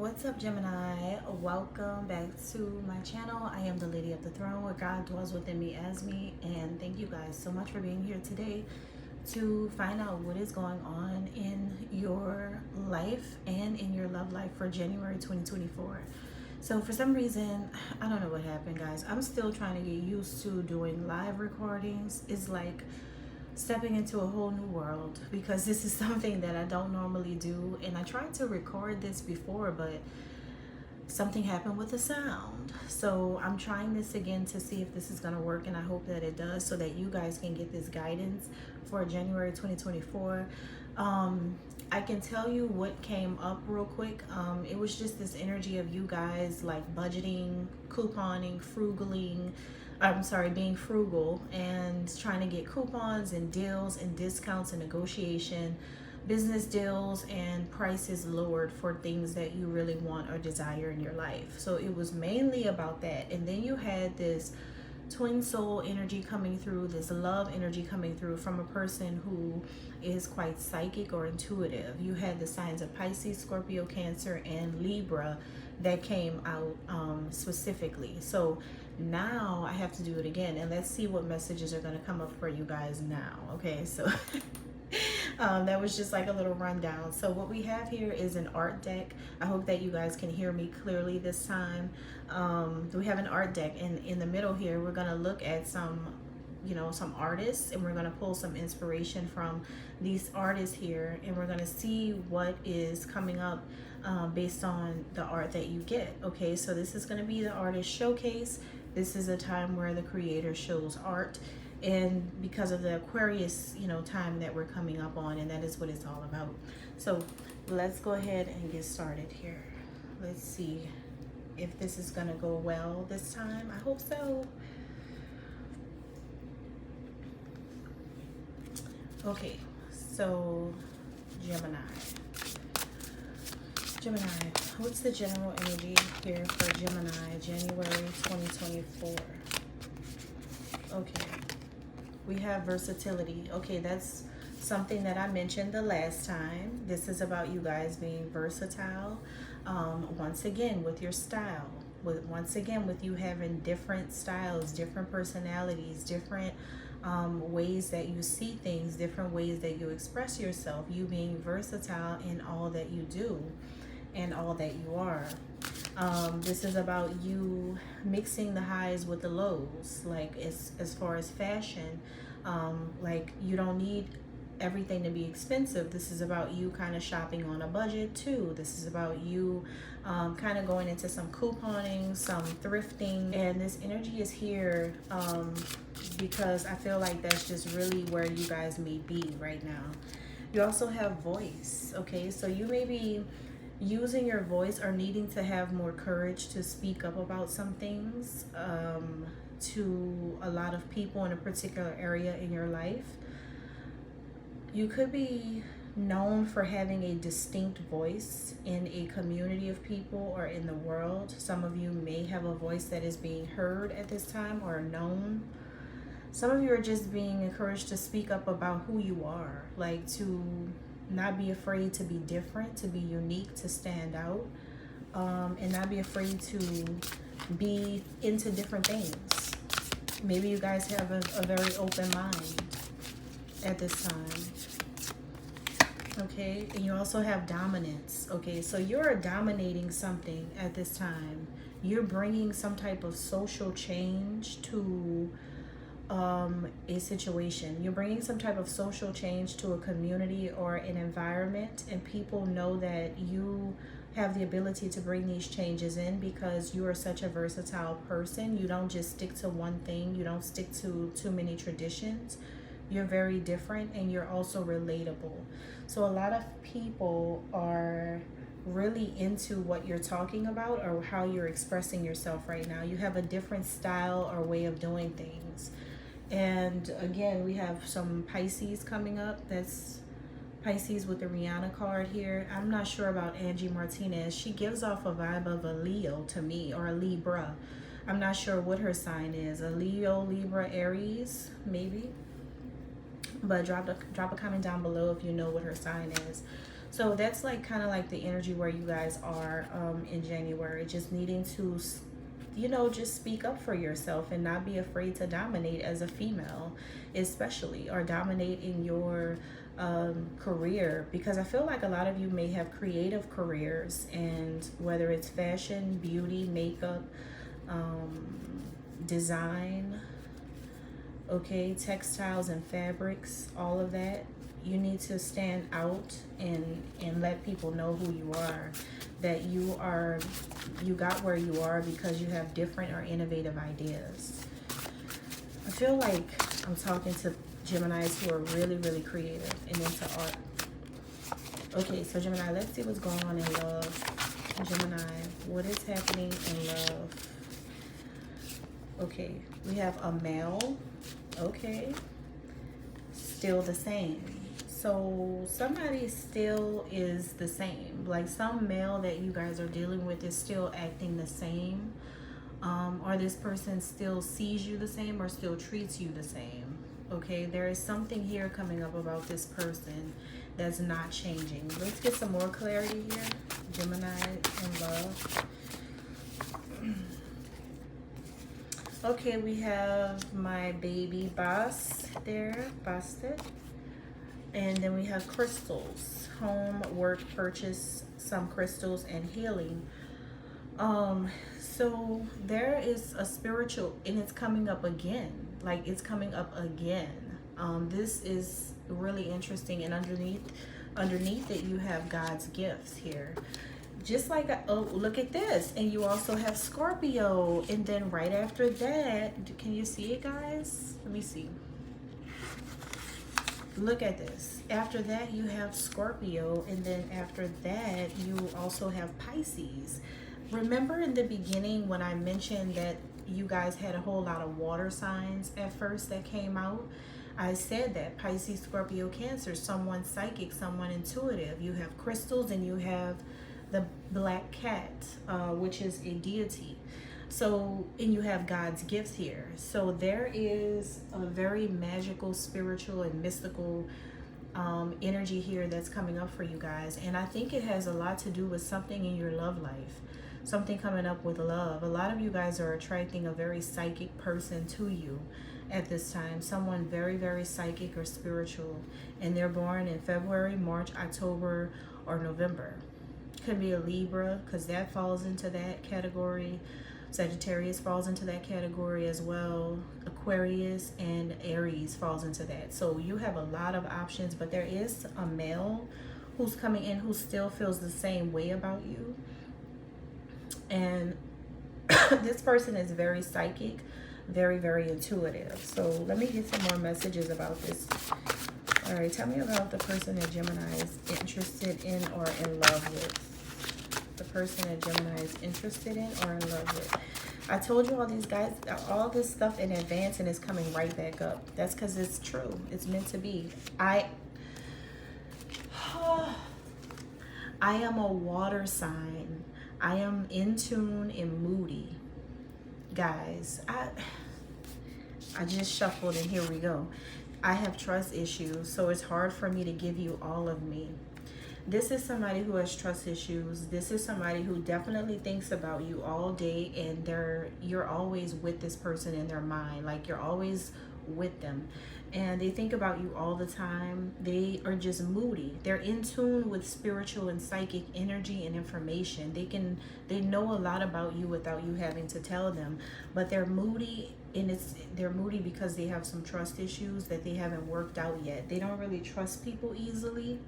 What's up, Gemini? Welcome back to my channel. I am the Lady of the Throne, where God dwells within me as me. And thank you guys so much for being here today to find out what is going on in your life and in your love life for January 2024. So for some reason, I don't know what happened, guys. I'm still trying to get used to doing live recordings. It's like stepping into a whole new world because this is something that I don't normally do, and I tried to record this before, but something happened with the sound. So I'm trying this again to see if this is going to work, and I hope that it does so that you guys can get this guidance for January 2024. I can tell you what came up real quick. It was just this energy of you guys like budgeting, couponing, being frugal and trying to get coupons and deals and discounts and negotiation, business deals and prices lowered for things that you really want or desire in your life. So it was mainly about that. And then you had this twin soul energy coming through, this love energy coming through from a person who is quite psychic or intuitive. You had the signs of Pisces, Scorpio, Cancer, and Libra that came out specifically. So now I have to do it again, and let's see what messages are going to come up for you guys now. Okay, so that was just like a little rundown. So what we have here is an art deck. I hope that you guys can hear me clearly this time. We have an art deck, and in the middle here we're going to look at some artists, and we're going to pull some inspiration from these artists here, and we're going to see what is coming up based on the art that you get. Okay, so this is going to be the artist showcase. This is a time where the creator shows art, and because of the Aquarius time that we're coming up on, and that is what it's all about. So let's go ahead and get started here. Let's see if this is going to go well this time. I hope so. Okay, so Gemini, what's the general energy here for Gemini, January 2024? Okay, we have versatility. Okay, that's something that I mentioned the last time. This is about you guys being versatile. Once again, with your style. Once again, with you having different styles, different personalities, different ways that you see things, different ways that you express yourself, you being versatile in all that you do and all that you are. This is about you mixing the highs with the lows, like as far as fashion. Like you don't need everything to be expensive. This is about you kind of shopping on a budget too. This is about you kind of going into some couponing, some thrifting, and this energy is here because I feel like that's just really where you guys may be right now. You also have voice. Okay, so you may be using your voice or needing to have more courage to speak up about some things to a lot of people in a particular area in your life. You could be known for having a distinct voice in a community of people or in the world. Some of you may have a voice that is being heard at this time or known. Some of you are just being encouraged to speak up about who you are, like to not be afraid to be different, to be unique, to stand out, and not be afraid to be into different things. Maybe you guys have a very open mind at this time. Okay, and you also have dominance. Okay, so you're dominating something at this time. You're bringing some type of social change to a situation. You're bringing some type of social change to a community or an environment, and people know that you have the ability to bring these changes in because you are such a versatile person. You don't just stick to one thing. You don't stick to too many traditions. You're very different, and you're also relatable. So a lot of people are really into what you're talking about or how you're expressing yourself right now. You have a different style or way of doing things. And again, we have some Pisces coming up. That's Pisces with the Rihanna card here. I'm not sure about Angie Martinez. She gives off a vibe of a Leo to me, or a Libra. I'm not sure what her sign is. A Leo, Libra, Aries, maybe. But drop a comment down below if you know what her sign is. So that's like kind of like the energy where you guys are in January, just needing to, you know, just speak up for yourself and not be afraid to dominate as a female, especially, or dominate in your career, because I feel like a lot of you may have creative careers, and whether it's fashion, beauty, makeup, design, okay, textiles and fabrics, all of that, you need to stand out and let people know who you are, that you got where you are because you have different or innovative ideas. I feel like I'm talking to Geminis who are really, really creative and into art. Okay, so Gemini, let's see what's going on in love. Gemini, what is happening in love? Okay, we have a male. Okay, still the same. So somebody still is the same. Like some male that you guys are dealing with is still acting the same. Or this person still sees you the same or still treats you the same. Okay, there is something here coming up about this person that's not changing. Let's get some more clarity here. Gemini in love. Okay, we have my baby boss there, Bastet. And then we have crystals, home, work, purchase, some crystals, and healing. So there is a spiritual, and it's coming up again. Like it's coming up again. This is really interesting, and underneath it you have God's gifts here. Just like, oh, look at this. And you also have Scorpio. And then right after that, can you see it, guys? Let me see. Look at this. After that, you have Scorpio. And then after that, you also have Pisces. Remember in the beginning when I mentioned that you guys had a whole lot of water signs at first that came out? I said that Pisces, Scorpio, Cancer, someone psychic, someone intuitive. You have crystals and you have the black cat, which is a deity. So, and you have God's gifts here. So there is a very magical, spiritual, and mystical energy here that's coming up for you guys. And I think it has a lot to do with something in your love life. Something coming up with love. A lot of you guys are attracting a very psychic person to you at this time. Someone very, very psychic or spiritual. And they're born in February, March, October, or November. Could be a Libra, because that falls into that category. Sagittarius falls into that category as well. Aquarius and Aries falls into that. So you have a lot of options, but there is a male who's coming in who still feels the same way about you. And this person is very psychic, very, very intuitive. So let me get some more messages about this. All right, tell me about the person that Gemini is interested in or in love with. The person that Gemini is interested in or in love with. I told you all these guys, all this stuff in advance, and it's coming right back up. That's because it's true. It's meant to be. I am a water sign. I am in tune and moody. Guys, I just shuffled and here we go. I have trust issues, so it's hard for me to give you all of me. This is somebody who has trust issues. This is somebody who definitely thinks about you all day, and you're always with this person in their mind. Like you're always with them, and they think about you all the time. They are just moody. They're in tune with spiritual and psychic energy and information. They know a lot about you without you having to tell them, but they're moody, and they're moody because they have some trust issues that they haven't worked out yet. They don't really trust people easily.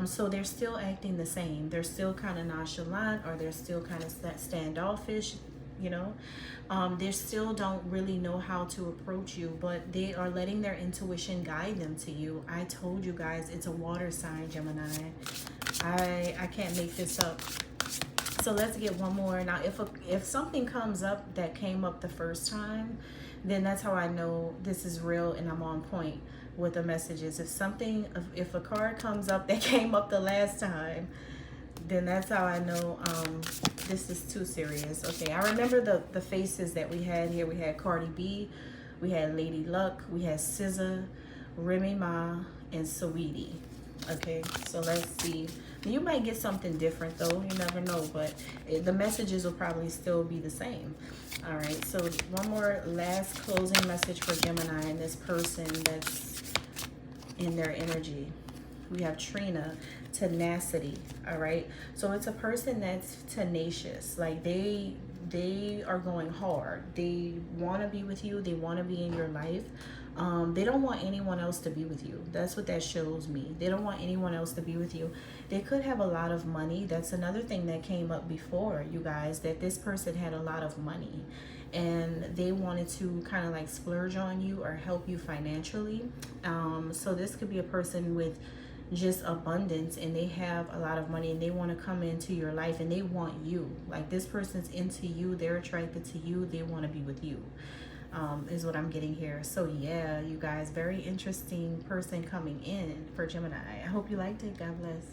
So they're still acting the same. They're still kind of nonchalant, or they're still kind of standoffish, you know. They still don't really know how to approach you, but they are letting their intuition guide them to you. I told you guys, it's a water sign, Gemini. I can't make this up. So let's get one more. Now, if something comes up that came up the first time, then that's how I know this is real and I'm on point with the messages. If a card comes up that came up the last time, then that's how I know this is too serious. Okay, I remember the faces that we had here. We had Cardi B, we had Lady Luck, we had SZA, Remy Ma, and Saweetie. Okay, so let's see. You might get something different though, you never know, but the messages will probably still be the same. All right, so one more last closing message for Gemini and this person that's in their energy. We have Trina, tenacity. All right, so it's a person that's tenacious. Like they are going hard. They want to be with you. They want to be in your life. They don't want anyone else to be with you. That's what that shows me. They don't want anyone else to be with you. They could have a lot of money. That's another thing that came up before, you guys, that this person had a lot of money and they wanted to kind of like splurge on you or help you financially. So this could be a person with just abundance and they have a lot of money and they want to come into your life and they want you. Like this person's into you, they're attracted to you, they want to be with you, is what I'm getting here. So yeah, you guys, very interesting person coming in for Gemini. I hope you liked it. God bless.